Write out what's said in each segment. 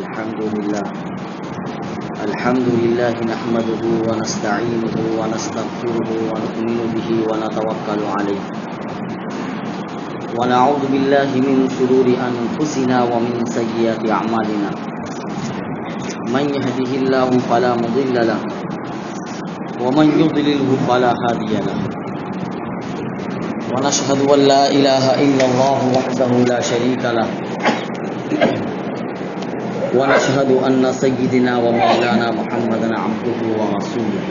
الحمد لله نحمده ونستعينه ونستغفره ونؤمن به ونتوكل عليه ونعوذ بالله من شرور أنفسنا ومن سيئات أعمالنا من يهده الله فلا مضل له ومن يضلله فلا هادي له ونشهد أن لا إله إلا الله وحده لا شريك له ونشهد أن سيدنا ومولانا محمدا عبده ورسوله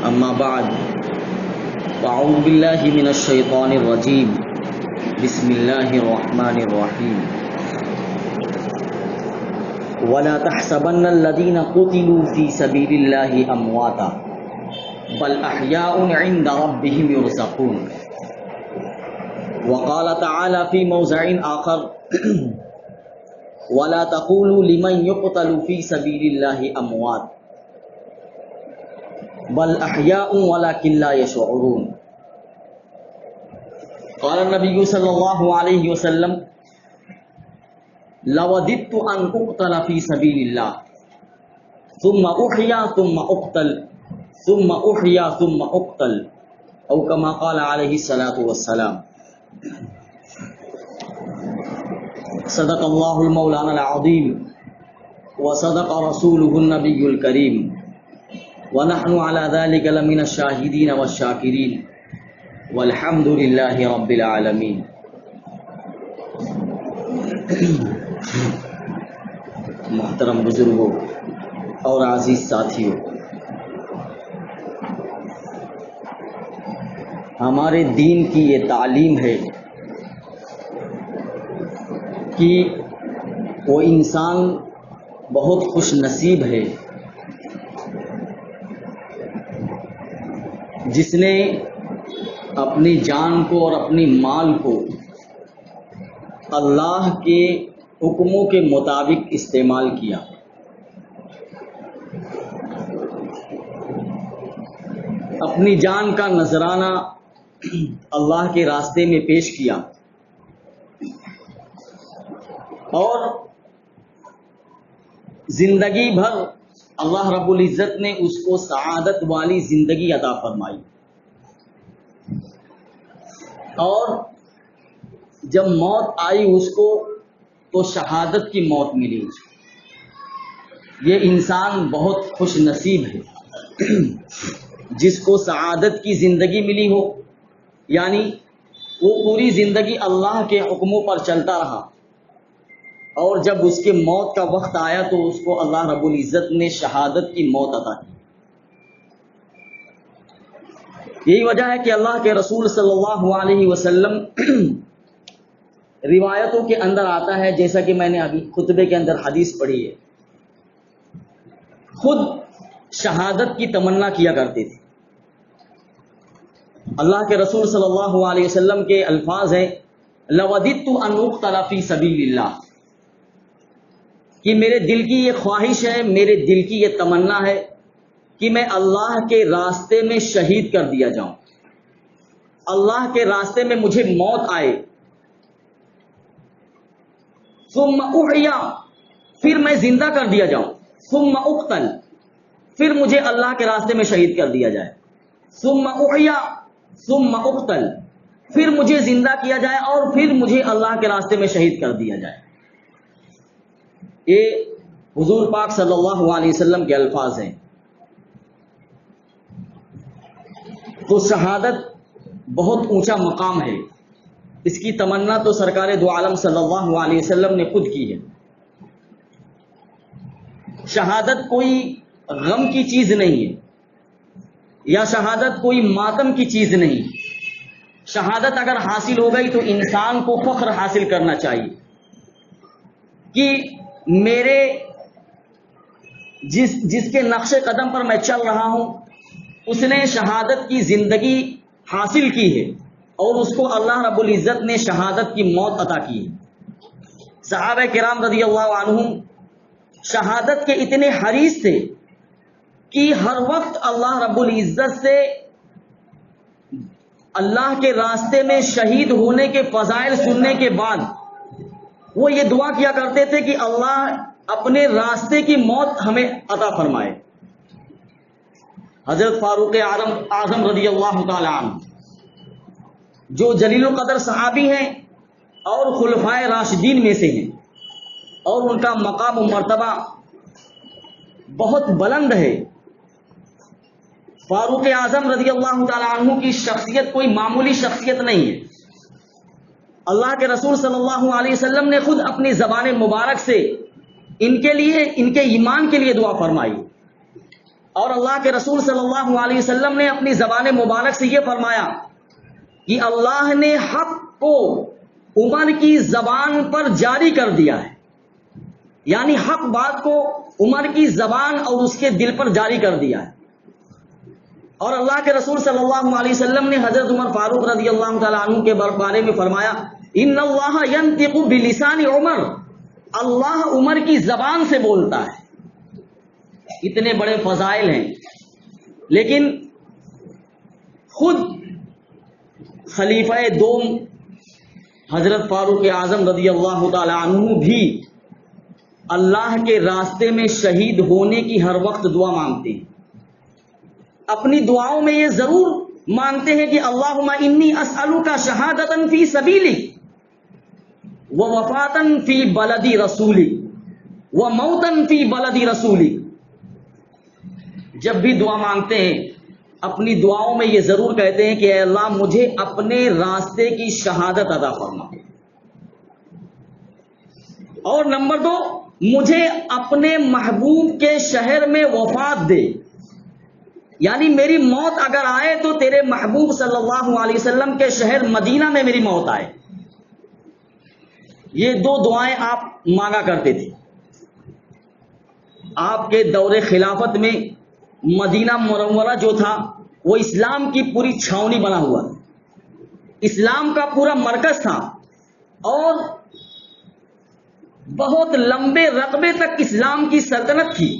أما بعد فأعوذ بالله من الشيطان الرجيم بسم الله الرحمن الرحيم ولا تحسبن الذين قتلوا في سبيل الله أمواتا بل أحياء عند ربهم يرزقون وقال تعالى في موضع آخر ولا تقولوا لمن يقتل في سبيل الله أموات بل أحياء ولكن لا يشعرون قال النبي صلى الله عليه وسلم لوددت أن أقتل في سبيل الله ثم أحيا ثم أقتل ثم أحيا ثم أقتل أو كما قال عليه الصلاة والسلام صدق الله المولانا العظيم وصدق رسوله النبي الكريم ونحن على ذلك لمن الشاهدين والشاكرين والحمد لله رب العالمين. محترم بزرگوں اور عزیز ساتھیوں، ہمارے دین کی یہ تعلیم ہے کہ وہ انسان بہت خوش نصیب ہے جس نے اپنی جان کو اور اپنی مال کو اللہ کے حکموں کے مطابق استعمال کیا. اپنی جان کا نذرانہ اللہ کے راستے میں پیش کیا اور زندگی بھر اللہ رب العزت نے اس کو سعادت والی زندگی عطا فرمائی، اور جب موت آئی اس کو تو شہادت کی موت ملی. یہ انسان بہت خوش نصیب ہے جس کو سعادت کی زندگی ملی ہو، یعنی وہ پوری زندگی اللہ کے حکموں پر چلتا رہا اور جب اس کے موت کا وقت آیا تو اس کو اللہ رب العزت نے شہادت کی موت عطا کی. یہی وجہ ہے کہ اللہ کے رسول صلی اللہ علیہ وسلم روایتوں کے اندر آتا ہے، جیسا کہ میں نے ابھی خطبے کے اندر حدیث پڑھی ہے، خود شہادت کی تمنا کیا کرتے تھے. اللہ کے رسول صلی اللہ علیہ وسلم کے الفاظ ہیں لوددت ان اقتل فی سبیل اللہ، کہ میرے دل کی یہ خواہش ہے، میرے دل کی یہ تمنا ہے کہ میں اللہ کے راستے میں شہید کر دیا جاؤں، اللہ کے راستے میں مجھے موت آئے، ثم احیا، پھر میں زندہ کر دیا جاؤں، ثم اقتل، پھر مجھے اللہ کے راستے میں شہید کر دیا جائے، ثم احیا ثم اقتل، پھر مجھے زندہ کیا جائے اور پھر مجھے اللہ کے راستے میں شہید کر دیا جائے. یہ حضور پاک صلی اللہ علیہ وسلم کے الفاظ ہیں. تو شہادت بہت اونچا مقام ہے، اس کی تمنا تو سرکار دو عالم صلی اللہ علیہ وسلم نے خود کی ہے. شہادت کوئی غم کی چیز نہیں ہے یا شہادت کوئی ماتم کی چیز نہیں. شہادت اگر حاصل ہو گئی تو انسان کو فخر حاصل کرنا چاہیے کہ میرے جس کے نقش قدم پر میں چل رہا ہوں اس نے شہادت کی زندگی حاصل کی ہے اور اس کو اللہ رب العزت نے شہادت کی موت عطا کی ہے. صحابہ کرام رضی اللہ عنہم شہادت کے اتنے حریص تھے کہ ہر وقت اللہ رب العزت سے اللہ کے راستے میں شہید ہونے کے فضائل سننے کے بعد وہ یہ دعا کیا کرتے تھے کہ اللہ اپنے راستے کی موت ہمیں عطا فرمائے۔ حضرت فاروق اعظم رضی اللہ تعالی عنہ جو جلیل القدر صحابی ہیں اور خلفائے راشدین میں سے ہیں، اور ان کا مقام و مرتبہ بہت بلند ہے۔ فاروق اعظم رضی اللہ تعالی عنہ کی شخصیت کوئی معمولی شخصیت نہیں ہے۔ اللہ کے رسول صلی اللہ علیہ وسلم نے خود اپنی زبان مبارک سے ان کے لیے، ان کے ایمان کے لیے دعا فرمائی، اور اللہ کے رسول صلی اللہ علیہ وسلم نے اپنی زبان مبارک سے یہ فرمایا کہ اللہ نے حق کو عمر کی زبان پر جاری کر دیا ہے، یعنی حق بات کو عمر کی زبان اور اس کے دل پر جاری کر دیا ہے۔ اور اللہ کے رسول صلی اللہ علیہ وسلم نے حضرت عمر فاروق رضی اللہ تعالیٰ عنہ کے بارے میں فرمایا ان اللہ ینطق بلسان عمر، اللہ عمر کی زبان سے بولتا ہے۔ اتنے بڑے فضائل ہیں، لیکن خود خلیفہ دوم حضرت فاروق اعظم رضی اللہ تعالیٰ عنہ بھی اللہ کے راستے میں شہید ہونے کی ہر وقت دعا مانگتے ہیں۔ اپنی دعاؤں میں یہ ضرور مانگتے ہیں کہ اللہم انی اسألک شہادتا فی سبیلک و وفاتا فی بلدی رسولک و موتا فی بلدی رسولک۔ جب بھی دعا مانگتے ہیں اپنی دعاؤں میں یہ ضرور کہتے ہیں کہ اے اللہ مجھے اپنے راستے کی شہادت عطا فرما، اور نمبر 2 مجھے اپنے محبوب کے شہر میں وفات دے، یعنی میری موت اگر آئے تو تیرے محبوب صلی اللہ علیہ وسلم کے شہر مدینہ میں میری موت آئے۔ یہ 2 دعائیں آپ مانگا کرتے تھے۔ آپ کے دور خلافت میں مدینہ منورہ جو تھا وہ اسلام کی پوری چھاونی بنا ہوا تھا، اسلام کا پورا مرکز تھا، اور بہت لمبے رقبے تک اسلام کی سلطنت تھی۔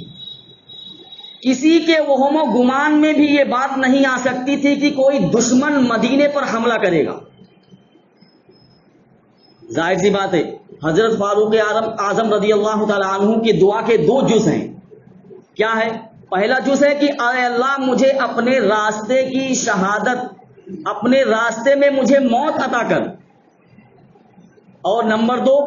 کسی کے وہم و گمان میں بھی یہ بات نہیں آ سکتی تھی کہ کوئی دشمن مدینے پر حملہ کرے گا۔ ظاہر سی بات ہے، حضرت فاروق اعظم رضی اللہ تعالی عنہ کی دعا کے 2 جز ہیں۔ کیا ہے؟ پہلا جز ہے کہ اے اللہ مجھے اپنے راستے کی شہادت، اپنے راستے میں مجھے موت عطا کر، اور نمبر 2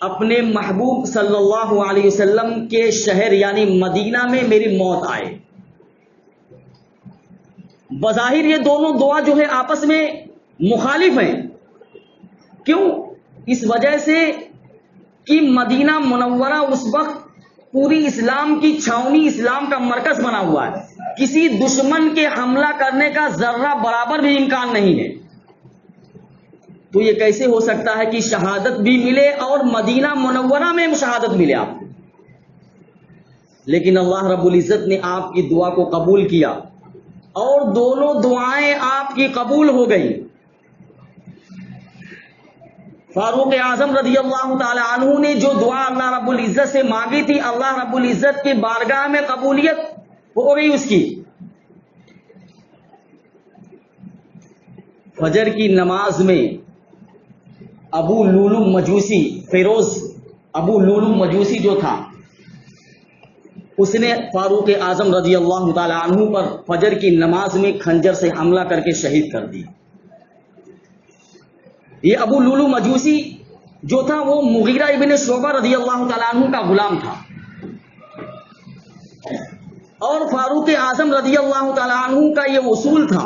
اپنے محبوب صلی اللہ علیہ وسلم کے شہر یعنی مدینہ میں میری موت آئے۔ بظاہر یہ دونوں دعا جو ہے آپس میں مخالف ہیں۔ کیوں؟ اس وجہ سے کہ مدینہ منورہ اس وقت پوری اسلام کی چھاونی، اسلام کا مرکز بنا ہوا ہے، کسی دشمن کے حملہ کرنے کا ذرہ برابر بھی امکان نہیں ہے۔ تو یہ کیسے ہو سکتا ہے کہ شہادت بھی ملے اور مدینہ منورہ میں شہادت ملے آپ کو؟ لیکن اللہ رب العزت نے آپ کی دعا کو قبول کیا، اور دونوں دعائیں آپ کی قبول ہو گئی۔ فاروق اعظم رضی اللہ تعالی عنہ نے جو دعا اللہ رب العزت سے مانگی تھی، اللہ رب العزت کی بارگاہ میں قبولیت ہو گئی اس کی۔ فجر کی نماز میں ابو لولو مجوسی، فیروز ابو لولو مجوسی جو تھا، اس نے فاروق اعظم رضی اللہ تعالی عنہ پر فجر کی نماز میں خنجر سے حملہ کر کے شہید کر دیا۔ یہ ابو لولو مجوسی جو تھا وہ مغیرہ ابن شعبہ رضی اللہ تعالی عنہ کا غلام تھا، اور فاروق اعظم رضی اللہ تعالی عنہ کا یہ اصول تھا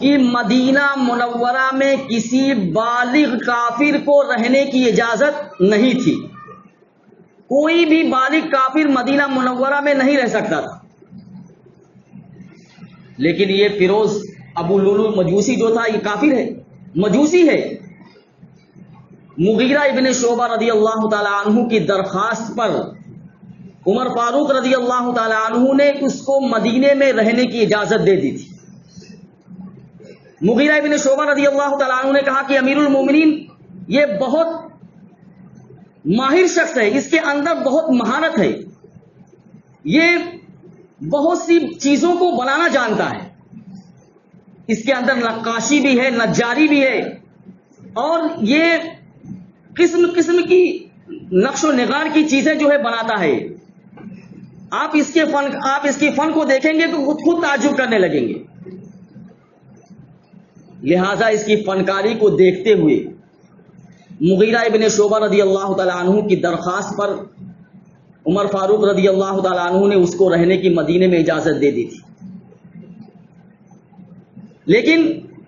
کہ مدینہ منورہ میں کسی بالغ کافر کو رہنے کی اجازت نہیں تھی، کوئی بھی بالغ کافر مدینہ منورہ میں نہیں رہ سکتا تھا۔ لیکن یہ فیروز ابو لولو مجوسی جو تھا یہ کافر ہے، مجوسی ہے۔ مغیرہ ابن شعبہ رضی اللہ تعالی عنہ کی درخواست پر عمر فاروق رضی اللہ تعالی عنہ نے اس کو مدینے میں رہنے کی اجازت دے دی تھی۔ مغیرہ ابن شعبہ رضی اللہ تعالیٰ عنہ نے کہا کہ امیر المومنین یہ بہت ماہر شخص ہے، اس کے اندر بہت مہارت ہے، یہ بہت سی چیزوں کو بنانا جانتا ہے، اس کے اندر نقاشی بھی ہے، نجاری بھی ہے، اور یہ قسم قسم کی نقش و نگار کی چیزیں جو ہے بناتا ہے. آپ اس کے فن کو دیکھیں گے تو خود تعجب کرنے لگیں گے. لہذا اس کی فنکاری کو دیکھتے ہوئے مغیرہ ابن شعبہ رضی اللہ تعالیٰ عنہ کی درخواست پر عمر فاروق رضی اللہ تعالیٰ عنہ نے اس کو رہنے کی مدینے میں اجازت دے دی تھی. لیکن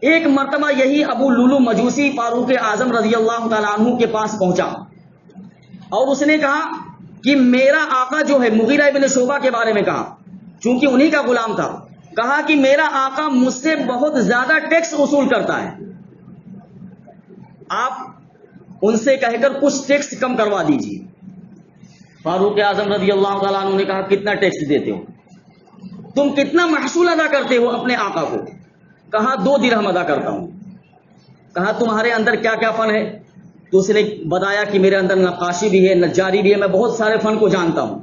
ایک مرتبہ یہی ابو لولو مجوسی فاروق اعظم رضی اللہ تعالیٰ عنہ کے پاس پہنچا اور اس نے کہا کہ میرا آقا جو ہے، مغیرہ ابن شعبہ کے بارے میں کہا، چونکہ انہی کا غلام تھا، کہا کہ میرا آقا مجھ سے بہت زیادہ ٹیکس وصول کرتا ہے، آپ ان سے کہہ کر کچھ ٹیکس کم کروا دیجیے. فاروق اعظم رضی اللہ تعالیٰ عنہ نے کہا کتنا ٹیکس دیتے ہو، تم کتنا محصول ادا کرتے ہو اپنے آقا کو؟ کہا 2 درہم ادا کرتا ہوں. کہا تمہارے اندر کیا کیا فن ہے؟ تو اس نے بتایا کہ میرے اندر نقاشی بھی ہے، نجاری بھی ہے، میں بہت سارے فن کو جانتا ہوں.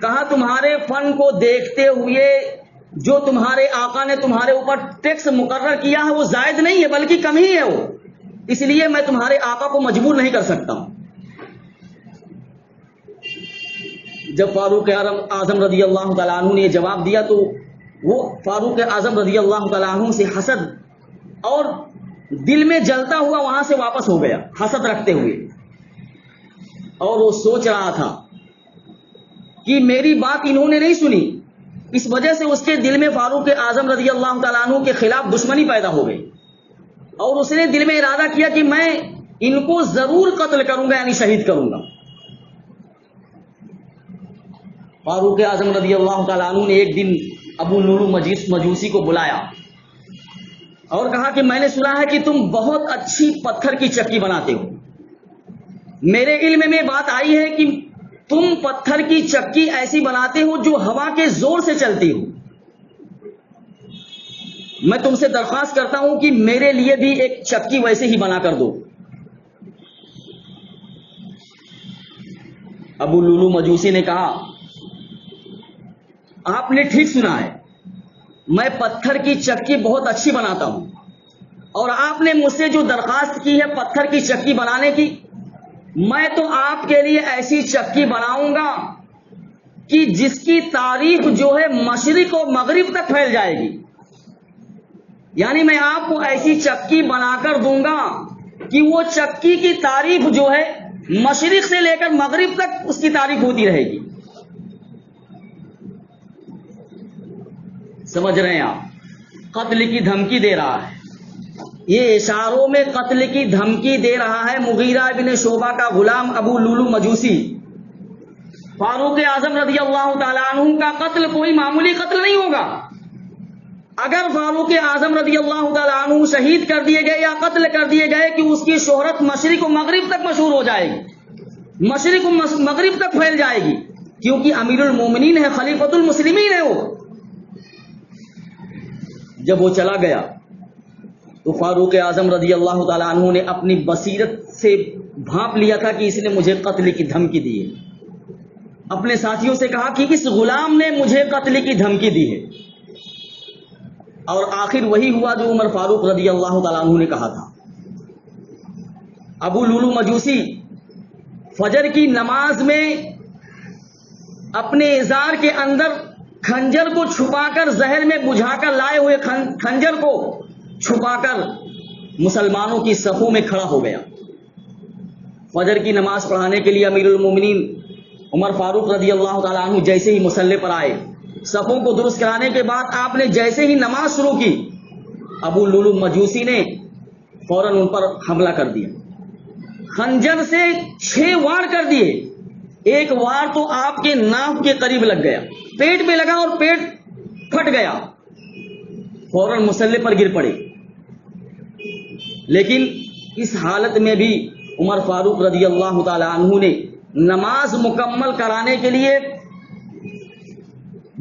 کہا تمہارے فن کو دیکھتے ہوئے جو تمہارے آقا نے تمہارے اوپر ٹیکس مقرر کیا ہے وہ زائد نہیں ہے بلکہ کم ہی ہے، وہ اس لیے میں تمہارے آقا کو مجبور نہیں کر سکتا ہوں. جب فاروق اعظم رضی اللہ تعالیٰ عنہ نے یہ جواب دیا تو وہ فاروق اعظم رضی اللہ تعالیٰ عنہ سے حسد اور دل میں جلتا ہوا وہاں سے واپس ہو گیا، حسد رکھتے ہوئے. اور وہ سوچ رہا تھا کہ میری بات انہوں نے نہیں سنی، اس وجہ سے اس کے دل میں فاروق اعظم رضی اللہ تعالیٰ عنہ کے خلاف دشمنی پیدا ہو گئی اور اس نے دل میں ارادہ کیا کہ میں ان کو ضرور قتل کروں گا، یعنی شہید کروں گا. فاروق اعظم رضی اللہ تعالیٰ عنہ نے ایک دن ابو لولو مجوسی کو بلایا اور کہا کہ میں نے سنا ہے کہ تم بہت اچھی پتھر کی چکی بناتے ہو. میرے علم میں بات آئی ہے کہ تم پتھر کی چکی ایسی بناتے ہو جو ہوا کے زور سے چلتی ہو. میں تم سے درخواست کرتا ہوں کہ میرے لیے بھی ایک چکی ویسے ہی بنا کر دو. ابو لولو مجوسی نے کہا آپ نے ٹھیک سنا ہے، میں پتھر کی چکی بہت اچھی بناتا ہوں اور آپ نے مجھ سے جو درخواست کی ہے پتھر کی چکی بنانے کی، میں تو آپ کے لیے ایسی چکی بناؤں گا کہ جس کی تعریف جو ہے مشرق و مغرب تک پھیل جائے گی. یعنی میں آپ کو ایسی چکی بنا کر دوں گا کہ وہ چکی کی تعریف جو ہے مشرق سے لے کر مغرب تک اس کی تعریف ہوتی رہے گی. سمجھ رہے ہیں آپ؟ قتل کی دھمکی دے رہا ہے، یہ اشاروں میں قتل کی دھمکی دے رہا ہے مغیرہ ابن شعبہ کا غلام ابو لولو مجوسی. فاروق اعظم رضی اللہ تعالیٰ عنہ کا قتل کوئی معمولی قتل نہیں ہوگا. اگر فاروق اعظم رضی اللہ تعالیٰ عنہ شہید کر دیے گئے یا قتل کر دیے گئے کہ اس کی شہرت مشرق و مغرب تک مشہور ہو جائے گی، مشرق و مغرب تک پھیل جائے گی، کیونکہ امیر المومنین ہے، خلیفۃ المسلمین ہے وہ. جب وہ چلا گیا تو فاروق اعظم رضی اللہ تعالیٰ عنہ نے اپنی بصیرت سے بھانپ لیا تھا کہ اس نے مجھے قتل کی دھمکی دی ہے. اپنے ساتھیوں سے کہا کہ اس غلام نے مجھے قتل کی دھمکی دی ہے. اور آخر وہی ہوا جو عمر فاروق رضی اللہ تعالیٰ عنہ نے کہا تھا. ابو لولو مجوسی فجر کی نماز میں اپنے ازار کے اندر خنجر کو چھپا کر زہر میں بجھا کر لائے ہوئے خنجر کو چھپا کر مسلمانوں کی صفوں میں کھڑا ہو گیا. فجر کی نماز پڑھانے کے لیے امیر المومنین عمر فاروق رضی اللہ تعالیٰ عنہ جیسے ہی مصلی پر آئے، صفوں کو درست کرانے کے بعد آپ نے جیسے ہی نماز شروع کی، ابو لولو مجوسی نے فوراً ان پر حملہ کر دیا. خنجر سے 6 وار کر دیے. ایک وار تو آپ کے ناف کے قریب لگ گیا، پیٹ پہ لگا اور پیٹ پھٹ گیا، فوراً مصلی پر گر پڑے. لیکن اس حالت میں بھی عمر فاروق رضی اللہ تعالی عنہ نے نماز مکمل کرانے کے لیے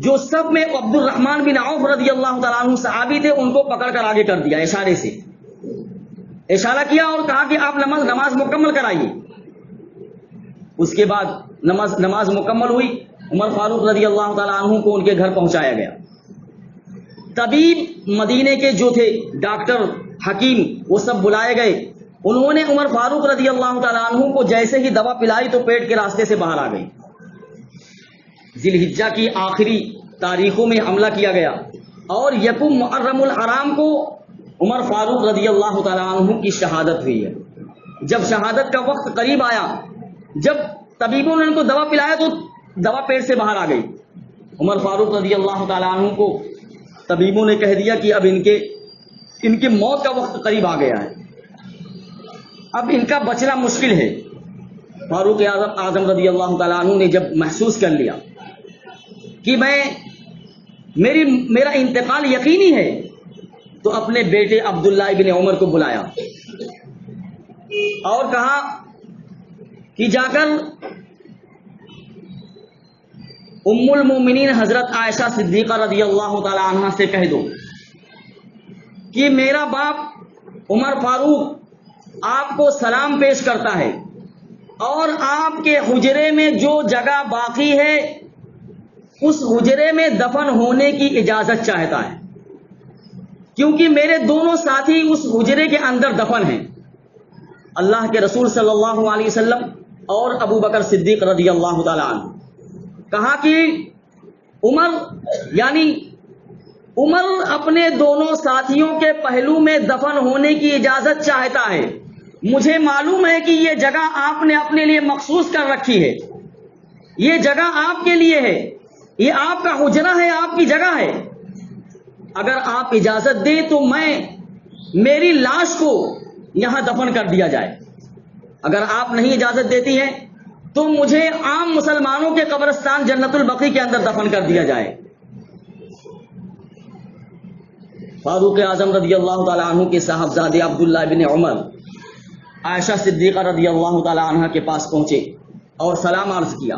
جو سب میں عبد الرحمن بن عوف رضی اللہ تعالیٰ عنہ صحابی تھے ان کو پکڑ کر آگے کر دیا، اشارے سے اشارہ کیا اور کہا کہ آپ نماز مکمل کرائیے. اس کے بعد نماز مکمل ہوئی. عمر فاروق رضی اللہ تعالیٰ عنہ کو ان کے گھر پہنچایا گیا. طبیب مدینے کے جو تھے، ڈاکٹر، حکیم، وہ سب بلائے گئے انہوں نے عمر فاروق رضی اللہ تعالیٰ عنہ کو جیسے ہی دوا پلائی تو پیٹ کے راستے سے باہر آ گئی. ذی الحجہ کی آخری تاریخوں میں حملہ کیا گیا اور یکم محرم الحرام کو عمر فاروق رضی اللہ تعالیٰ عنہ کی شہادت ہوئی ہے. جب شہادت کا وقت قریب آیا، جب طبیبوں نے ان کو دوا پلایا تو دوا پیٹ سے باہر آ گئی. عمر فاروق رضی اللہ تعالیٰ عنہ کو طبیبوں نے کہہ دیا کہ اب ان کے موت کا وقت قریب آ گیا ہے، اب ان کا بچنا مشکل ہے. فاروق اعظم رضی اللہ تعالیٰ عنہ نے جب محسوس کر لیا کہ میرا انتقال یقینی ہے تو اپنے بیٹے عبداللہ ابن عمر کو بلایا اور کہا کہ جا کر ام المومنین حضرت عائشہ صدیقہ رضی اللہ تعالی عنہا سے کہہ دو کہ میرا باپ عمر فاروق آپ کو سلام پیش کرتا ہے اور آپ کے حجرے میں جو جگہ باقی ہے اس حجرے میں دفن ہونے کی اجازت چاہتا ہے، کیونکہ میرے دونوں ساتھی اس حجرے کے اندر دفن ہیں، اللہ کے رسول صلی اللہ علیہ وسلم اور ابو بکر صدیق رضی اللہ تعالی عنہ. کہا کہ عمر اپنے دونوں ساتھیوں کے پہلو میں دفن ہونے کی اجازت چاہتا ہے. مجھے معلوم ہے کہ یہ جگہ آپ نے اپنے لیے مخصوص کر رکھی ہے، یہ جگہ آپ کے لیے ہے، یہ آپ کا حجرہ ہے، آپ کی جگہ ہے. اگر آپ اجازت دیں تو میری لاش کو یہاں دفن کر دیا جائے. اگر آپ نہیں اجازت دیتی ہیں تو مجھے عام مسلمانوں کے قبرستان جنت البقیع کے اندر دفن کر دیا جائے. فاروق اعظم رضی اللہ تعالیٰ عنہ کے صاحبزادے عبداللہ ابن عمر عائشہ صدیقہ رضی اللہ تعالیٰ عنہ کے پاس پہنچے اور سلام عرض کیا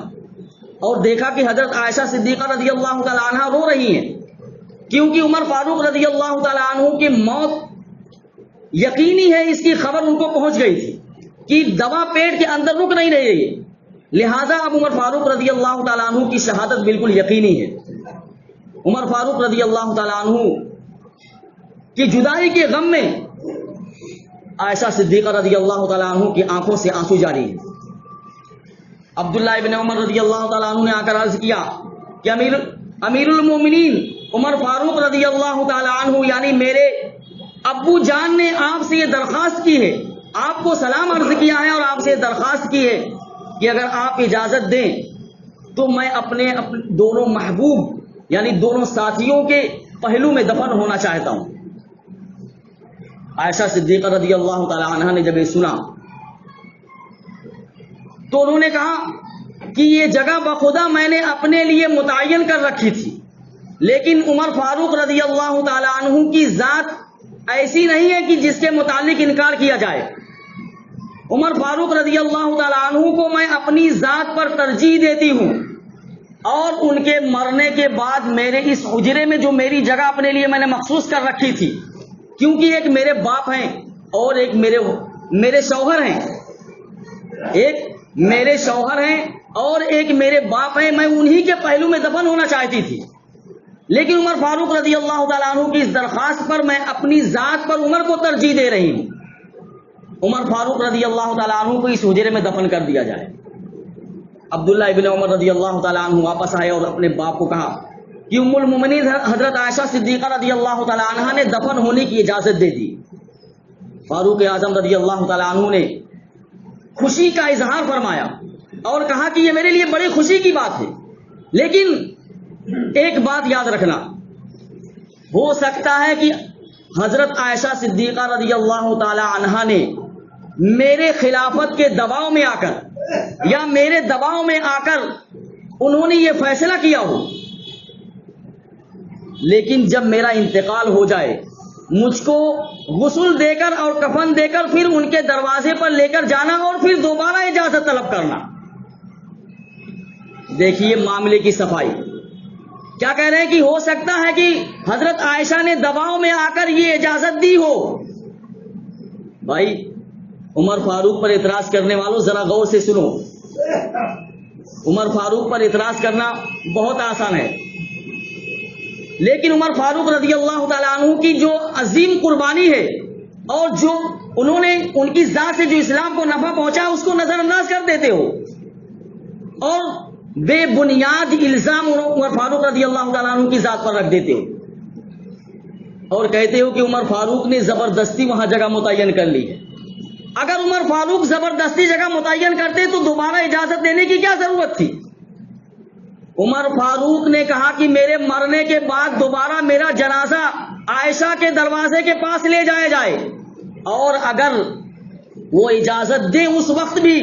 اور دیکھا کہ حضرت عائشہ صدیقہ رضی اللہ تعالیٰ عنہ رو رہی ہیں، کیونکہ عمر فاروق رضی اللہ تعالیٰ عنہ کی موت یقینی ہے، اس کی خبر ان کو پہنچ گئی تھی کہ دوا پیٹ کے اندر رک نہیں رہی ہے، لہذا اب عمر فاروق رضی اللہ تعالیٰ عنہ کی شہادت بالکل یقینی ہے. عمر فاروق رضی اللہ تعالیٰ عنہ کی جدائی کے غم میں عائشہ صدیقہ رضی اللہ تعالیٰ عنہ کی آنکھوں سے آنسو جاری ہیں. عبداللہ ابن عمر رضی اللہ تعالیٰ عنہ نے آ کر عرض کیا کہ امیر المومنین عمر فاروق رضی اللہ تعالیٰ عنہ یعنی میرے ابو جان نے آپ سے یہ درخواست کی ہے، آپ کو سلام عرض کیا ہے اور آپ سے درخواست کی ہے کہ اگر آپ اجازت دیں تو میں اپنے دونوں محبوب یعنی دونوں ساتھیوں کے پہلو میں دفن ہونا چاہتا ہوں. عائشہ صدیقہ رضی اللہ تعالی عنہا نے جب یہ سنا تو انہوں نے کہا کہ یہ جگہ بخدا میں نے اپنے لیے متعین کر رکھی تھی، لیکن عمر فاروق رضی اللہ تعالی عنہ کی ذات ایسی نہیں ہے کہ جس کے متعلق انکار کیا جائے. عمر فاروق رضی اللہ تعالی عنہ کو میں اپنی ذات پر ترجیح دیتی ہوں اور ان کے مرنے کے بعد میرے اس حجرے میں جو میری جگہ اپنے لیے میں نے مخصوص کر رکھی تھی، کیونکہ ایک میرے باپ ہیں اور ایک میرے شوہر ہیں، ایک میرے شوہر ہیں اور ایک میرے باپ ہیں، میں انہی کے پہلو میں دفن ہونا چاہتی تھی. لیکن عمر فاروق رضی اللہ تعالیٰ عنہ کی اس درخواست پر میں اپنی ذات پر عمر کو ترجیح دے رہی ہوں. عمر فاروق رضی اللہ تعالیٰ عنہ کو اس حجرے میں دفن کر دیا جائے. عبداللہ ابن عمر رضی اللہ تعالیٰ عنہ واپس آئے اور اپنے باپ کو کہا کہ ام المومنین حضرت عائشہ صدیقہ رضی اللہ تعالیٰ عنہ نے دفن ہونے کی اجازت دے دی. فاروق اعظم رضی اللہ تعالیٰ عنہ نے خوشی کا اظہار فرمایا اور کہا کہ یہ میرے لیے بڑی خوشی کی بات ہے، لیکن ایک بات یاد رکھنا، ہو سکتا ہے کہ حضرت عائشہ صدیقہ رضی اللہ تعالی عنہا نے میرے خلافت کے دباؤ میں آ کر یا میرے دباؤ میں آ کر انہوں نے یہ فیصلہ کیا ہو، لیکن جب میرا انتقال ہو جائے مجھ کو غسل دے کر اور کفن دے کر پھر ان کے دروازے پر لے کر جانا اور پھر دوبارہ اجازت طلب کرنا. دیکھیے معاملے کی صفائی. کیا کہہ رہے ہیں کہ ہو سکتا ہے کہ حضرت عائشہ نے دباؤ میں آ کر یہ اجازت دی ہو. بھائی عمر فاروق پر اعتراض کرنے والوں ذرا غور سے سنو. عمر فاروق پر اعتراض کرنا بہت آسان ہے، لیکن عمر فاروق رضی اللہ تعالیٰ عنہ کی جو عظیم قربانی ہے اور جو انہوں نے ان کی ذات سے جو اسلام کو نفع پہنچا اس کو نظر انداز کر دیتے ہو اور بے بنیاد الزام عمر فاروق رضی اللہ تعالیٰ عنہ کی ذات پر رکھ دیتے ہو اور کہتے ہو کہ عمر فاروق نے زبردستی وہاں جگہ متعین کر لی ہے. اگر عمر فاروق زبردستی جگہ متعین کرتے تو دوبارہ اجازت دینے کی کیا ضرورت تھی؟ عمر فاروق نے کہا کہ میرے مرنے کے بعد دوبارہ میرا جنازہ عائشہ کے دروازے کے پاس لے جایا جائے اور اگر وہ اجازت دیں اس وقت بھی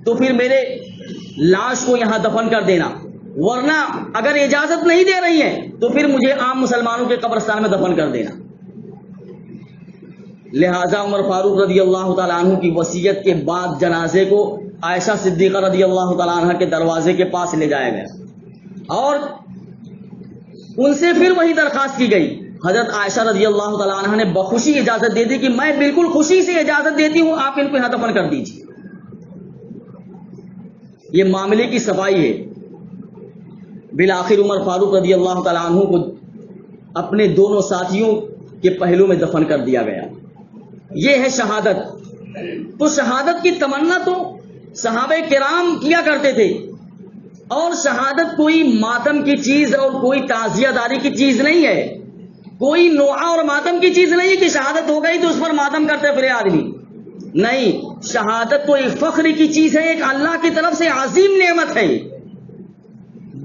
تو پھر میرے لاش کو یہاں دفن کر دینا، ورنہ اگر اجازت نہیں دے رہی ہیں تو پھر مجھے عام مسلمانوں کے قبرستان میں دفن کر دینا. لہذا عمر فاروق رضی اللہ تعالیٰ عنہ کی وصیت کے بعد جنازے کو عائشہ صدیقہ رضی اللہ تعالیٰ عنہ کے دروازے کے پاس لے جایا گیا اور ان سے پھر وہی درخواست کی گئی. حضرت عائشہ رضی اللہ تعالیٰ عنہ نے بخوشی اجازت دے دی کہ میں بالکل خوشی سے اجازت دیتی ہوں، آپ ان کو یہاں دفن کر دیجیے. یہ معاملے کی صفائی ہے. بالآخر عمر فاروق رضی اللہ تعالیٰ عنہ کو اپنے دونوں ساتھیوں کے پہلو میں دفن کر دیا گیا. یہ ہے شہادت. تو شہادت کی تمنا تو صحابہ کرام کیا کرتے تھے اور شہادت کوئی ماتم کی چیز اور کوئی تعزیہ داری کی چیز نہیں ہے، کوئی نوحہ اور ماتم کی چیز نہیں ہے کہ شہادت ہو گئی تو اس پر ماتم کرتے پھرے آدمی. نہیں، شہادت تو ایک فخر کی چیز ہے، ایک اللہ کی طرف سے عظیم نعمت ہے،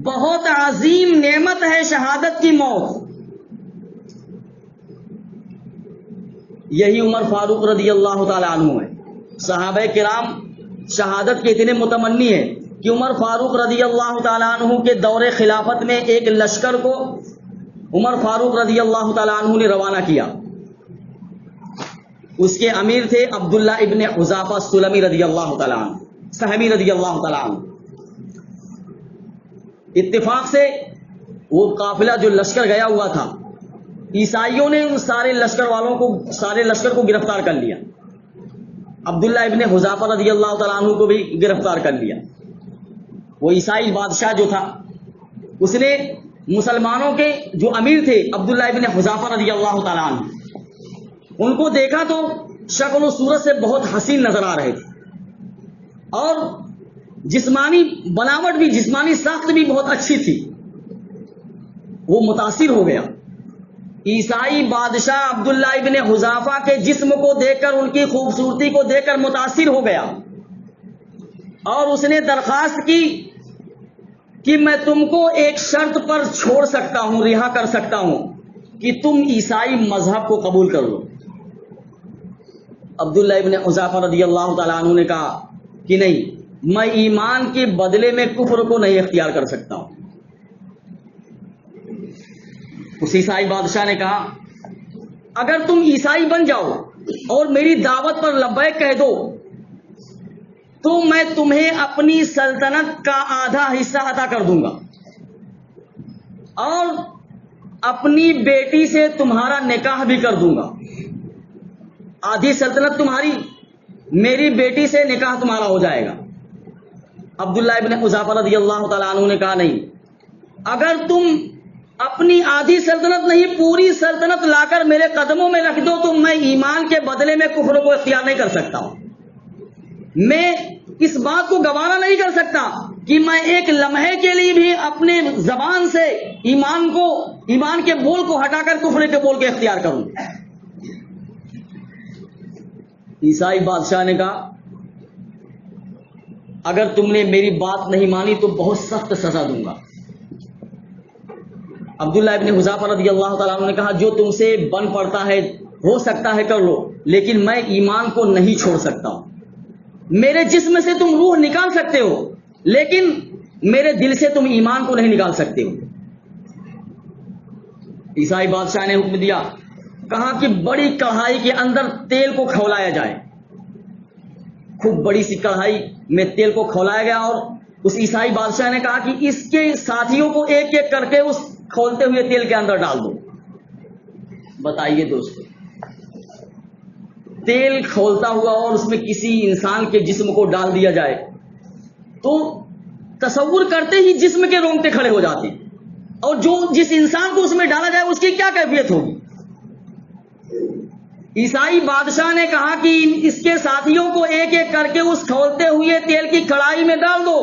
بہت عظیم نعمت ہے شہادت کی موت. یہی عمر فاروق رضی اللہ تعالیٰ عنہ ہے. صحابہ کرام شہادت کے اتنے متمنی ہیں کہ عمر فاروق رضی اللہ تعالیٰ عنہ کے دور خلافت میں ایک لشکر کو عمر فاروق رضی اللہ تعالیٰ عنہ نے روانہ کیا. اس کے امیر تھے عبداللہ ابن حذافہ سلمی رضی اللہ تعالیٰ عنہ، سہمی رضی اللہ تعالیٰ عنہ. اتفاق سے وہ قافلہ جو لشکر گیا ہوا تھا، عیسائیوں نے ان سارے لشکر والوں کو، سارے لشکر کو گرفتار کر لیا. عبداللہ ابن حذافہ رضی اللہ تعالیٰ عنہ کو بھی گرفتار کر لیا. وہ عیسائی بادشاہ جو تھا اس نے مسلمانوں کے جو امیر تھے عبداللہ ابن حذافہ رضی اللہ تعالیٰ عنہ، ان کو دیکھا تو شکل و صورت سے بہت حسین نظر آ رہے تھے اور جسمانی بناوٹ بھی، جسمانی ساخت بھی بہت اچھی تھی. وہ متاثر ہو گیا. عیسائی بادشاہ عبداللہ ابن حذافہ کے جسم کو دیکھ کر، ان کی خوبصورتی کو دیکھ کر متاثر ہو گیا اور اس نے درخواست کی کہ میں تم کو ایک شرط پر چھوڑ سکتا ہوں، رہا کر سکتا ہوں کہ تم عیسائی مذہب کو قبول کر لو. عبداللہ ابن حذافہ رضی اللہ تعالیٰ عنہ نے کہا کہ نہیں، میں ایمان کے بدلے میں کفر کو نہیں اختیار کر سکتا ہوں. اس عیسائی بادشاہ نے کہا اگر تم عیسائی بن جاؤ اور میری دعوت پر لبیک کہہ دو تو میں تمہیں اپنی سلطنت کا آدھا حصہ عطا کر دوں گا اور اپنی بیٹی سے تمہارا نکاح بھی کر دوں گا. آدھی سلطنت تمہاری، میری بیٹی سے نکاح تمہارا ہو جائے گا. عبداللہ ابن حذافہ رضی اللہ تعالیٰ عنہ نے کہا نہیں، اگر تم اپنی آدھی سلطنت نہیں پوری سلطنت لا کر میرے قدموں میں رکھ دو تو میں ایمان کے بدلے میں کفر کو اختیار نہیں کر سکتا ہوں. میں اس بات کو گوارا نہیں کر سکتا کہ میں ایک لمحے کے لیے بھی اپنے زبان سے ایمان کے بول کو ہٹا کر کفر کے بول کے اختیار کروں. عیسائی بادشاہ نے کہا اگر تم نے میری بات نہیں مانی تو بہت سخت سزا دوں گا. عبداللہ ابن حذافہ رضی اللہ تعالیٰ عنہ نے کہا جو تم سے بن پڑتا ہے ہو سکتا ہے کر لو، لیکن میں ایمان کو نہیں چھوڑ سکتا ہوں. میرے جسم سے تم روح نکال سکتے ہو لیکن میرے دل سے تم ایمان کو نہیں نکال سکتے ہو. عیسائی بادشاہ نے حکم دیا، کہا کہ بڑی کڑھائی کے اندر تیل کو کھولایا جائے. خوب بڑی سی کڑھائی میں تیل کو کھولایا گیا اور اس عیسائی بادشاہ نے کہا کہ اس کے ساتھیوں کو ایک ایک کر کے اس کھولتے ہوئے تیل کے اندر ڈال دو. بتائیے دوستو، تیل کھولتا ہوا اور اس میں کسی انسان کے جسم کو ڈال دیا جائے تو تصور کرتے ہی جسم کے رونگٹے کھڑے ہو جاتے ہیں، اور جس انسان کو اس میں ڈالا جائے اس کی کیا کیفیت ہوگی. عیسائی بادشاہ نے کہا کہ اس کے ساتھیوں کو ایک ایک کر کے اس کھولتے ہوئے تیل کی کڑھائی میں ڈال دو.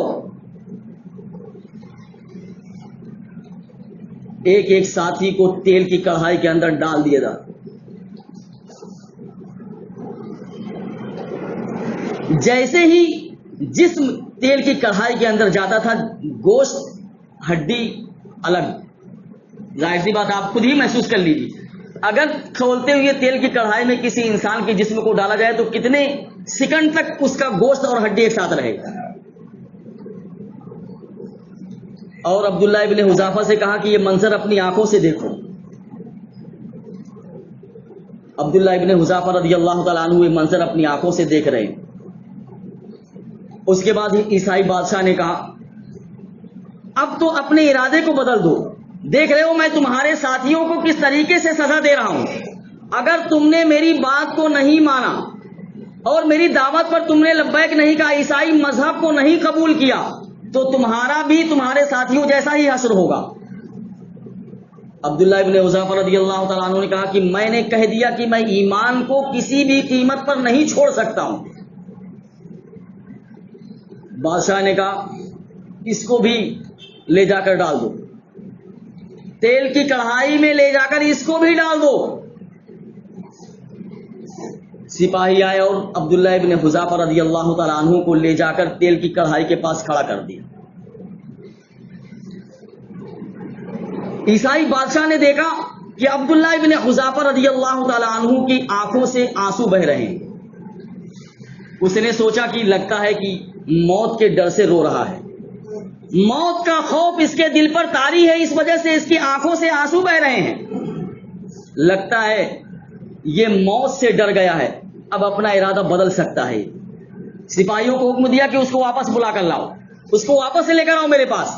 ایک ایک ساتھی کو تیل کی کڑھائی کے اندر ڈال دیا تھا. جیسے ہی جسم تیل کی کڑھائی کے اندر جاتا تھا گوشت ہڈی الگ. ظاہر سی بات آپ خود ہی محسوس کر لیجیے. اگر کھولتے ہوئے تیل کی کڑھائی میں کسی انسان کے جسم کو ڈالا جائے تو کتنے سیکنڈ تک اس کا گوشت اور ہڈی ایک ساتھ رہے گا. اور عبداللہ ابن حذافہ سے کہا کہ یہ منظر اپنی آنکھوں سے دیکھو. عبداللہ ابن حذافہ رضی اللہ تعالیٰ عنہ یہ منظر اپنی آنکھوں سے دیکھ رہے ہیں. اس کے بعد عیسائی بادشاہ نے کہا اب تو اپنے ارادے کو بدل دو. دیکھ رہے ہو میں تمہارے ساتھیوں کو کس طریقے سے سزا دے رہا ہوں. اگر تم نے میری بات کو نہیں مانا اور میری دعوت پر تم نے لبیک نہیں کہا, عیسائی مذہب کو نہیں قبول کیا, تو تمہارا بھی تمہارے ساتھیوں جیسا ہی حشر ہوگا. عبداللہ ابن حذافہ رضی اللہ تعالیٰ عنہ نے کہا کہ میں نے کہہ دیا کہ میں ایمان کو کسی بھی قیمت پر نہیں چھوڑ سکتا ہوں. بادشاہ نے کہا اس کو بھی لے جا کر ڈال دو. تیل کی کڑھائی میں لے جا کر اس کو بھی ڈال دو. سپاہی آئے اور عبداللہ ابن حذافہ رضی اللہ تعالیٰ عنہ کو لے جا کر تیل کی کڑھائی کے پاس کھڑا کر دیا. عیسائی بادشاہ نے دیکھا کہ عبداللہ ابن حذافہ رضی اللہ تعالیٰ عنہ کی آنکھوں سے آنسو بہ رہے ہیں. اس نے سوچا کہ لگتا ہے کہ موت کے ڈر سے رو رہا ہے, موت کا خوف اس کے دل پر طاری ہے, اس وجہ سے اس کی آنکھوں سے آنسو بہ رہے ہیں. لگتا ہے یہ موت سے ڈر گیا ہے, اب اپنا ارادہ بدل سکتا ہے. سپاہیوں کو حکم دیا کہ اس کو واپس بلا کر لاؤ, اس کو واپس سے لے کر آؤ میرے پاس.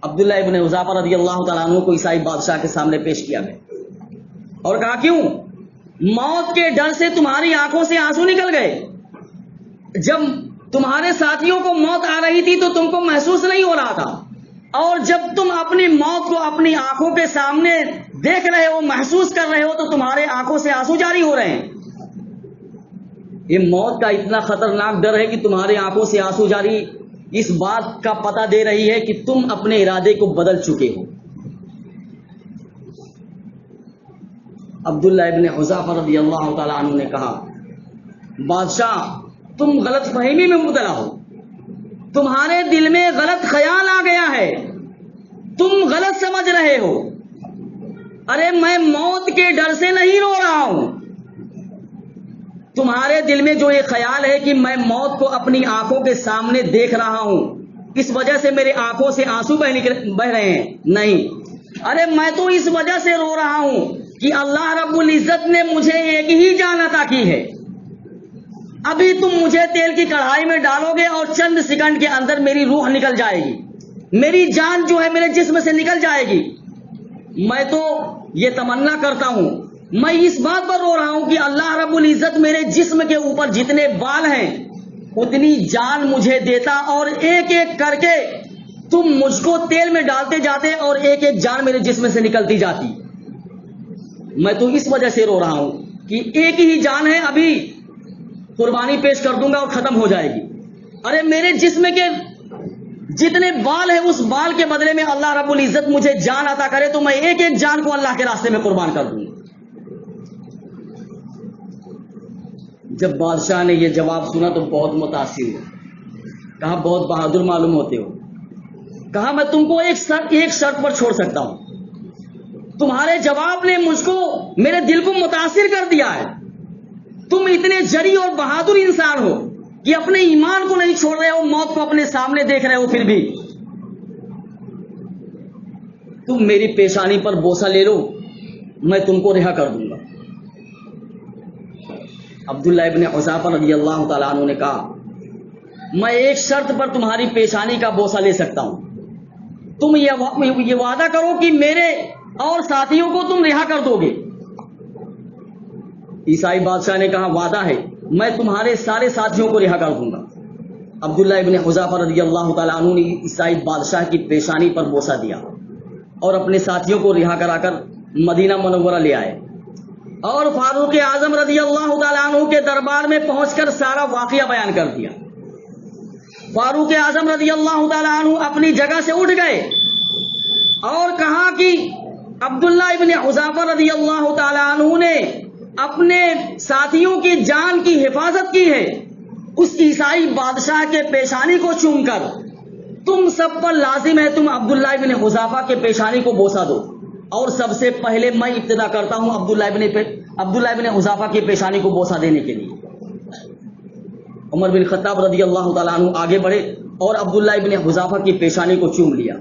عبداللہ ابن حذافہ رضی اللہ تعالیٰ عنہ کو عیسائی بادشاہ کے سامنے پیش کیا گیا اور کہا کیوں موت کے ڈر سے تمہاری آنکھوں سے آنسو نکل گئے؟ جب تمہارے ساتھیوں کو موت آ رہی تھی تو تم کو محسوس نہیں ہو رہا تھا, اور جب تم اپنی موت کو اپنی آنکھوں کے سامنے دیکھ رہے ہو, محسوس کر رہے ہو, تو تمہارے آنکھوں سے آنسو جاری ہو رہے ہیں. یہ موت کا اتنا خطرناک ڈر ہے کہ تمہاری آنکھوں سے آنسو جاری اس بات کا پتہ دے رہی ہے کہ تم اپنے ارادے کو بدل چکے ہو. عبداللہ ابن حذافہ رضی اللہ تعالیٰ عنہ نے کہا بادشاہ تم غلط فہمی میں مبتلا ہو, تمہارے دل میں غلط خیال آ گیا ہے, تم غلط سمجھ رہے ہو. ارے میں موت کے ڈر سے نہیں رو رہا ہوں, تمہارے دل میں جو یہ خیال ہے کہ میں موت کو اپنی آنکھوں کے سامنے دیکھ رہا ہوں, اس وجہ سے میرے آنکھوں سے آنسو بہ رہے ہیں, نہیں. ارے میں تو اس وجہ سے رو رہا ہوں کہ اللہ رب العزت نے مجھے ایک ہی جان عطا کی ہے. ابھی تم مجھے تیل کی کڑھائی میں ڈالو گے اور چند سیکنڈ کے اندر میری روح نکل جائے گی, میری جان جو ہے میرے جسم سے نکل جائے گی. میں تو یہ تمنا کرتا ہوں, میں اس بات پر رو رہا ہوں کہ اللہ رب العزت میرے جسم کے اوپر جتنے بال ہیں اتنی جان مجھے دیتا, اور ایک ایک کر کے تم مجھ کو تیل میں ڈالتے جاتے اور ایک ایک جان میرے جسم سے نکلتی جاتی. میں تو اس وجہ سے رو رہا ہوں کہ ایک ہی جان ہے, ابھی قربانی پیش کر دوں گا اور ختم ہو جائے گی. ارے میرے جسم کے جتنے بال ہیں اس بال کے بدلے میں اللہ رب العزت مجھے جان عطا کرے تو میں ایک ایک جان کو اللہ کے راستے میں قربان کر دوں گا. جب بادشاہ نے یہ جواب سنا تو بہت متاثر ہوا. کہا بہت بہادر معلوم ہوتے ہو. کہا میں تم کو ایک شرط پر چھوڑ سکتا ہوں. تمہارے جواب نے مجھ کو میرے دل کو متاثر کر دیا ہے. تم اتنے جری اور بہادر انسان ہو کہ اپنے ایمان کو نہیں چھوڑ رہے ہو, موت کو اپنے سامنے دیکھ رہے ہو, پھر بھی تم میری پیشانی پر بوسہ لے لو, میں تم کو رہا کر دوں گا. عبداللہ ابن حذافہ رضی اللہ تعالیٰ عنہ نے کہا میں ایک شرط پر تمہاری پیشانی کا بوسہ لے سکتا ہوں, تم یہ وعدہ کرو کہ میرے اور ساتھیوں کو تم رہا کر دو گے. عیسائی بادشاہ نے کہا وعدہ ہے, میں تمہارے سارے ساتھیوں کو رہا کر دوں گا. عبداللہ ابن حذافہ رضی اللہ تعالیٰ عنہ نے عیسائی بادشاہ کی پیشانی پر بوسہ دیا اور اپنے ساتھیوں کو رہا کرا کر مدینہ منورہ لے آئے. اور فاروق اعظم رضی اللہ تعالیٰ عنہ کے دربار میں پہنچ کر سارا واقعہ بیان کر دیا. فاروق اعظم رضی اللہ تعالیٰ عنہ اپنی جگہ سے اٹھ گئے اور کہا کہ عبداللہ ابن حذافہ رضی اللہ تعالیٰ عنہ نے اپنے ساتھیوں کی جان کی حفاظت کی ہے. اس عیسائی بادشاہ کے پیشانی کو چوم کر تم سب پر لازم ہے تم عبداللہ ابن حذافہ کے پیشانی کو بوسہ دو. اور سب سے پہلے میں ابتدا کرتا ہوں عبداللہ ابن حذافہ کی پیشانی کو بوسہ دینے کے لیے. عمر بن خطاب رضی اللہ تعالیٰ عنہ آگے بڑھے اور عبداللہ ابن حذافہ کی پیشانی کو چوم لیا.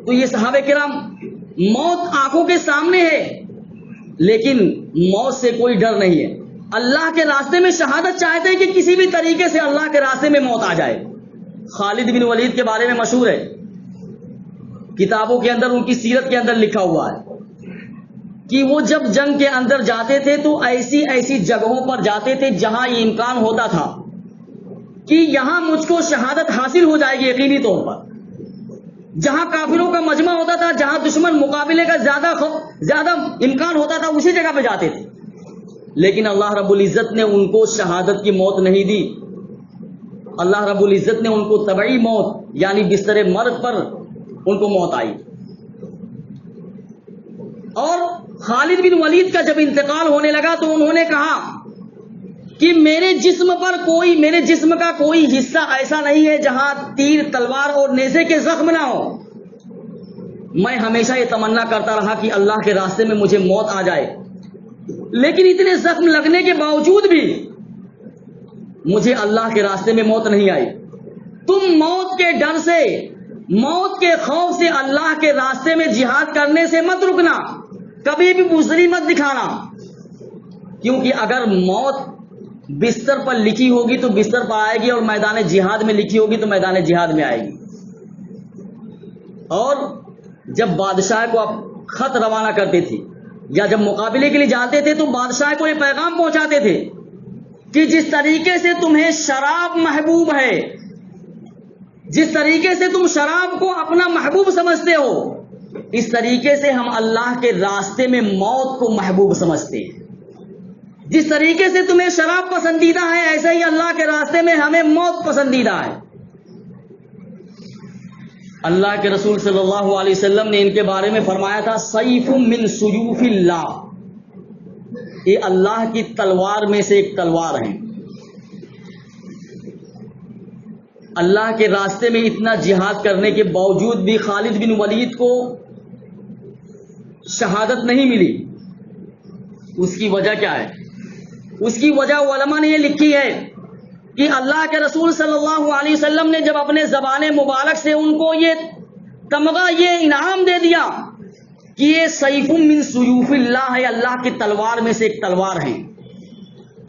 تو یہ صحابہ کرام، موت آنکھوں کے سامنے ہے لیکن موت سے کوئی ڈر نہیں ہے. اللہ کے راستے میں شہادت چاہتے ہیں کہ کسی بھی طریقے سے اللہ کے راستے میں موت آ جائے. خالد بن ولید کے بارے میں مشہور ہے، کتابوں کے اندر ان کی سیرت کے اندر لکھا ہوا ہے کہ وہ جب جنگ کے اندر جاتے تھے تو ایسی ایسی جگہوں پر جاتے تھے جہاں یہ امکان ہوتا تھا کہ یہاں مجھ کو شہادت حاصل ہو جائے گی یقینی طور پر. جہاں کافروں کا مجمع ہوتا تھا، جہاں دشمن مقابلے کا زیادہ امکان ہوتا تھا، اسی جگہ پہ جاتے تھے. لیکن اللہ رب العزت نے ان کو شہادت کی موت نہیں دی. اللہ رب العزت نے ان کو طبعی موت یعنی بستر مرگ پر ان کو موت آئی. اور خالد بن ولید کا جب انتقال ہونے لگا تو انہوں نے کہا کہ میرے جسم کا کوئی حصہ ایسا نہیں ہے جہاں تیر، تلوار اور نیزے کے زخم نہ ہو. میں ہمیشہ یہ تمنا کرتا رہا کہ اللہ کے راستے میں مجھے موت آ جائے، لیکن اتنے زخم لگنے کے باوجود بھی مجھے اللہ کے راستے میں موت نہیں آئی. تم موت کے ڈر سے، موت کے خوف سے اللہ کے راستے میں جہاد کرنے سے مت رکنا، کبھی بھی بزدلی مت دکھانا، کیونکہ اگر موت بستر پر لکھی ہوگی تو بستر پر آئے گی اور میدان جہاد میں لکھی ہوگی تو میدان جہاد میں آئے گی. اور جب بادشاہ کو آپ خط روانہ کرتے تھے یا جب مقابلے کے لیے جاتے تھے تو بادشاہ کو یہ پیغام پہنچاتے تھے کہ جس طریقے سے تمہیں شراب محبوب ہے، جس طریقے سے تم شراب کو اپنا محبوب سمجھتے ہو، اس طریقے سے ہم اللہ کے راستے میں موت کو محبوب سمجھتے ہیں. جس طریقے سے تمہیں شراب پسندیدہ ہے ایسے ہی اللہ کے راستے میں ہمیں موت پسندیدہ ہے. اللہ کے رسول صلی اللہ علیہ وسلم نے ان کے بارے میں فرمایا تھا سیف من سیوف اللہ، یہ اللہ کی تلوار میں سے ایک تلوار ہے. اللہ کے راستے میں اتنا جہاد کرنے کے باوجود بھی خالد بن ولید کو شہادت نہیں ملی. اس کی وجہ کیا ہے؟ اس کی وجہ علماء نے یہ لکھی ہے کہ اللہ کے رسول صلی اللہ علیہ وسلم نے جب اپنے زبان مبارک سے ان کو یہ تمغہ، یہ انعام دے دیا کہ یہ سیف من سیوف اللہ ہے، اللہ کی تلوار میں سے ایک تلوار ہے،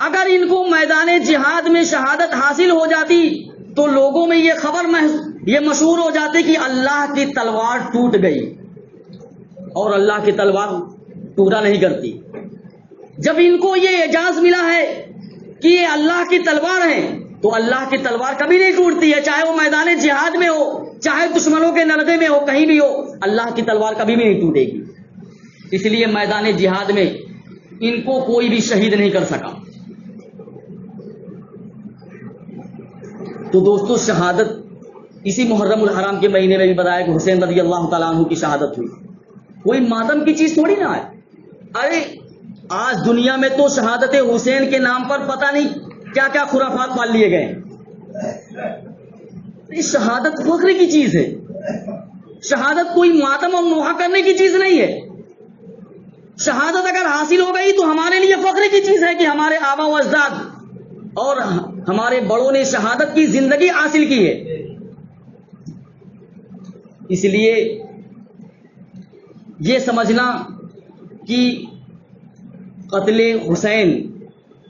اگر ان کو میدان جہاد میں شہادت حاصل ہو جاتی تو لوگوں میں یہ خبر یہ مشہور ہو جاتی کہ اللہ کی تلوار ٹوٹ گئی، اور اللہ کی تلوار ٹوٹا نہیں کرتی. جب ان کو یہ اعزاز ملا ہے کہ یہ اللہ کی تلوار ہے تو اللہ کی تلوار کبھی نہیں ٹوٹتی ہے، چاہے وہ میدان جہاد میں ہو، چاہے دشمنوں کے نردے میں ہو، کہیں بھی ہو، اللہ کی تلوار کبھی بھی نہیں ٹوٹے گی. اس لیے میدان جہاد میں ان کو کوئی بھی شہید نہیں کر سکا. تو دوستو، شہادت اسی محرم الحرام کے مہینے میں بھی بتایا کہ حسین رضی اللہ تعالیٰ عنہ کی شہادت ہوئی. کوئی ماتم کی چیز تھوڑی نہ ہے. ارے آج دنیا میں تو شہادت حسین کے نام پر پتہ نہیں کیا کیا خرافات پال لیے گئے. شہادت فخر کی چیز ہے. شہادت کوئی ماتم اور نوحہ کرنے کی چیز نہیں ہے. شہادت اگر حاصل ہو گئی تو ہمارے لیے فخر کی چیز ہے کہ ہمارے آبا و اجداد اور ہمارے بڑوں نے شہادت کی زندگی حاصل کی ہے. اس لیے یہ سمجھنا کہ قتل حسین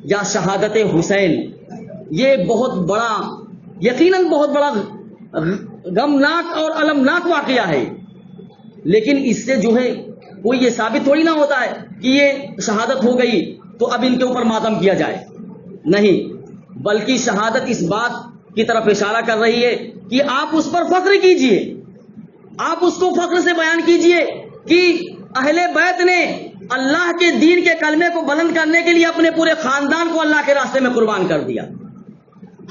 یا شہادت حسین یہ بہت بڑا، یقیناً بہت بڑا غمناک اور المناک واقعہ ہے، لیکن اس سے جو ہے کوئی یہ ثابت تھوڑی نہ ہوتا ہے کہ یہ شہادت ہو گئی تو اب ان کے اوپر ماتم کیا جائے. نہیں، بلکہ شہادت اس بات کی طرف اشارہ کر رہی ہے کہ آپ اس پر فخر کیجئے، آپ اس کو فخر سے بیان کیجئے کہ اہل بیت نے اللہ کے دین کے کلمے کو بلند کرنے کے لیے اپنے پورے خاندان کو اللہ کے راستے میں قربان کر دیا.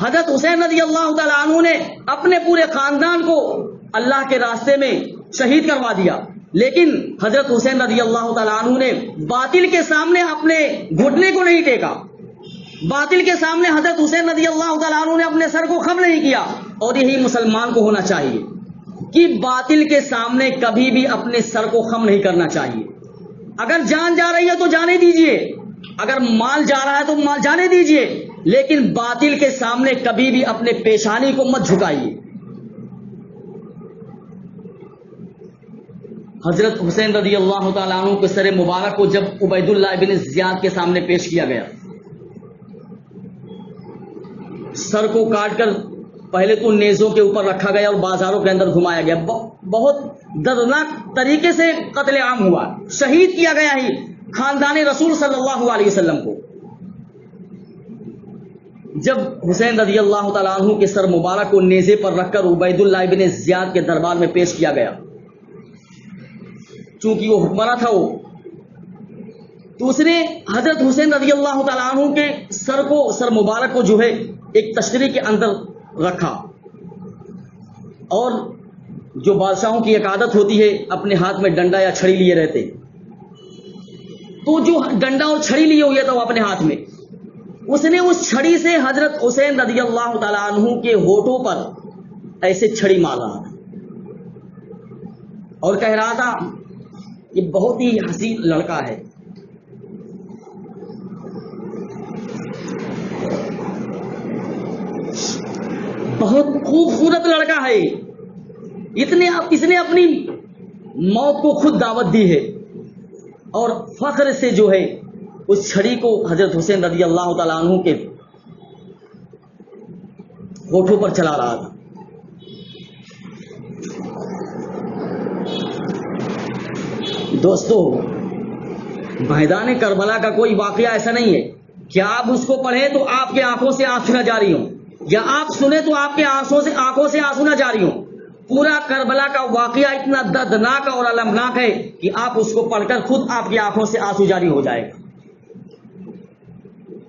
حضرت حسین رضی اللہ تعالیٰ عنہ نے اپنے پورے خاندان کو اللہ کے راستے میں شہید کروا دیا. لیکن حضرت حسین رضی اللہ تعالیٰ عنہ نے باطل کے سامنے اپنے گھٹنے کو نہیں ٹیکا. باطل کے سامنے حضرت حسین رضی اللہ تعالیٰ عنہ نے اپنے سر کو خم نہیں کیا. اور یہی مسلمان کو ہونا چاہیے کہ باطل کے سامنے کبھی بھی اپنے سر کو خم نہیں کرنا چاہیے. اگر جان جا رہی ہے تو جانے دیجئے, اگر مال جا رہا ہے تو مال جانے دیجئے, لیکن باطل کے سامنے کبھی بھی اپنے پیشانی کو مت جھکائیے. حضرت حسین رضی اللہ تعالیٰ عنہ کے سر مبارک کو جب عبید اللہ ابن زیاد کے سامنے پیش کیا گیا, سر کو کاٹ کر پہلے تو نیزوں کے اوپر رکھا گیا اور بازاروں کے اندر گھمایا گیا. بہت دردناک طریقے سے قتل عام ہوا, شہید کیا گیا ہی خاندان رسول صلی اللہ علیہ وسلم کو. جب حسین رضی اللہ تعالیٰ عنہ کے سر مبارک کو نیزے پر رکھ کر عبید اللہ ابن زیاد کے دربار میں پیش کیا گیا, چونکہ وہ حکمراں تھا وہ, تو اس نے حضرت حسین رضی اللہ تعالیٰ عنہ کے سر مبارک کو جو ہے ایک تشریح کے اندر رکھا. اور جو بادشاہوں کی ایک عادت ہوتی ہے اپنے ہاتھ میں ڈنڈا یا چھڑی لیے رہتے, تو جو ڈنڈا اور چھڑی لیے ہوئے تھا وہ اپنے ہاتھ میں, اس نے اس چھڑی سے حضرت حسین رضی اللہ تعالیٰ عنہ کے ہونٹوں پر ایسے چھڑی مار رہا تھا اور کہہ رہا تھا یہ بہت ہی حسین لڑکا ہے, بہت خوبصورت لڑکا ہے, اس نے اپنی موت کو خود دعوت دی ہے. اور فخر سے جو ہے اس چھڑی کو حضرت حسین رضی اللہ تعالیٰ عنہ کے ہونٹوں پر چلا رہا تھا. دوستو, میدان کربلا کا کوئی واقعہ ایسا نہیں ہے کہ آپ اس کو پڑھیں تو آپ کے آنکھوں سے آنسو نہ جاری ہوں, یا آپ سنیں تو آپ کے آنکھوں سے آنسو نہ جاری ہوں. پورا کربلا کا واقعہ اتنا دردناک اور المناک ہے کہ آپ اس کو پڑھ کر خود آپ کی آنکھوں سے آنسو جاری ہو جائے گا.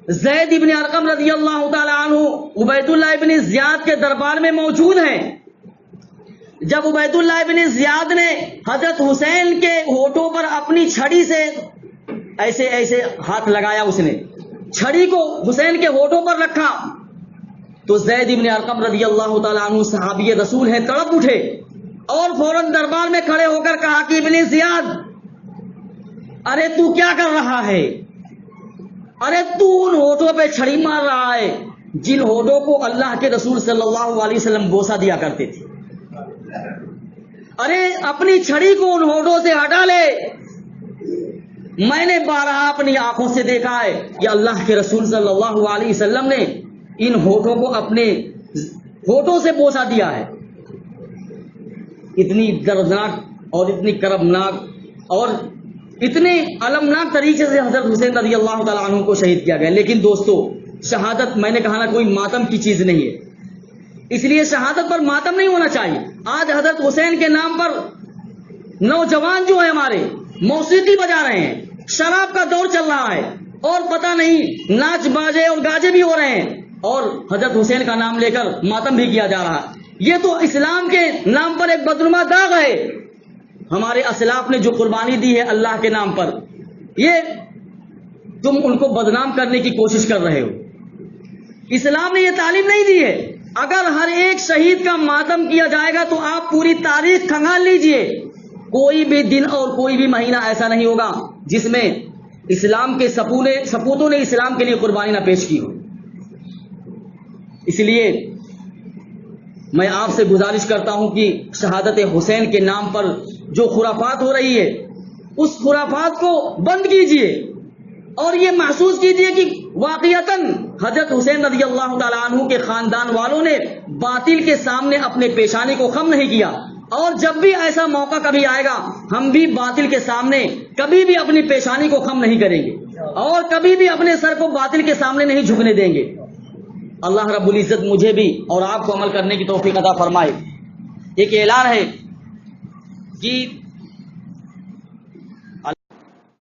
زید ابن ارقم رضی اللہ تعالی عنہ عبید اللہ ابن زیاد کے دربار میں موجود ہیں. جب عبید اللہ ابن زیاد نے حضرت حسین کے ہونٹوں پر اپنی چھڑی سے ایسے ایسے ہاتھ لگایا, اس نے چھڑی کو حسین کے ہونٹوں پر رکھا, تو زید ابن ارقم رضی اللہ تعالیٰ عنہ صحابی رسول ہیں, تڑپ اٹھے اور فوراً دربار میں کھڑے ہو کر کہا کہ ابن زیاد, ارے تو کیا کر رہا ہے؟ ارے تو ان ہونٹوں پہ چھڑی مار رہا ہے جن ہونٹوں کو اللہ کے رسول صلی اللہ علیہ وسلم بوسہ دیا کرتے تھے. ارے اپنی چھڑی کو ان ہونٹوں سے ہٹا لے. میں نے بارہا اپنی آنکھوں سے دیکھا ہے کہ اللہ کے رسول صلی اللہ علیہ وسلم نے ان ہونٹوں کو اپنے ہونٹوں سے بوسہ دیا ہے. اتنی دردناک اور اتنی کربناک اور اتنے المناک طریقے سے حضرت حسین رضی اللہ تعالیٰ عنہ کو شہید کیا گیا. لیکن دوستو, شہادت میں نے کہا نا کوئی ماتم کی چیز نہیں ہے, اس لیے شہادت پر ماتم نہیں ہونا چاہیے. آج حضرت حسین کے نام پر نوجوان جو ہے ہمارے موسیقی بجا رہے ہیں, شراب کا دور چل رہا ہے, اور پتہ نہیں ناچ باجے اور گاجے بھی ہو رہے ہیں, اور حضرت حسین کا نام لے کر ماتم بھی کیا جا رہا ہے. یہ تو اسلام کے نام پر ایک بدنما داغ ہے. ہمارے اسلاف نے جو قربانی دی ہے اللہ کے نام پر, یہ تم ان کو بدنام کرنے کی کوشش کر رہے ہو. اسلام نے یہ تعلیم نہیں دی ہے. اگر ہر ایک شہید کا ماتم کیا جائے گا تو آپ پوری تاریخ کھنگال لیجئے, کوئی بھی دن اور کوئی بھی مہینہ ایسا نہیں ہوگا جس میں اسلام کے سپوتوں نے اسلام کے لیے قربانی نہ پیش کی ہو. اس لیے میں آپ سے گزارش کرتا ہوں کہ شہادت حسین کے نام پر جو خرافات ہو رہی ہے اس خرافات کو بند کیجئے, اور یہ محسوس کیجئے کہ واقعتاً حضرت حسین رضی اللہ تعالیٰ عنہ کے خاندان والوں نے باطل کے سامنے اپنے پیشانی کو خم نہیں کیا, اور جب بھی ایسا موقع کبھی آئے گا ہم بھی باطل کے سامنے کبھی بھی اپنی پیشانی کو خم نہیں کریں گے, اور کبھی بھی اپنے سر کو باطل کے سامنے نہیں جھکنے دیں گے. اللہ رب العزت مجھے بھی اور آپ کو عمل کرنے کی توفیق عطا فرمائے. ایک اعلان ہے کہ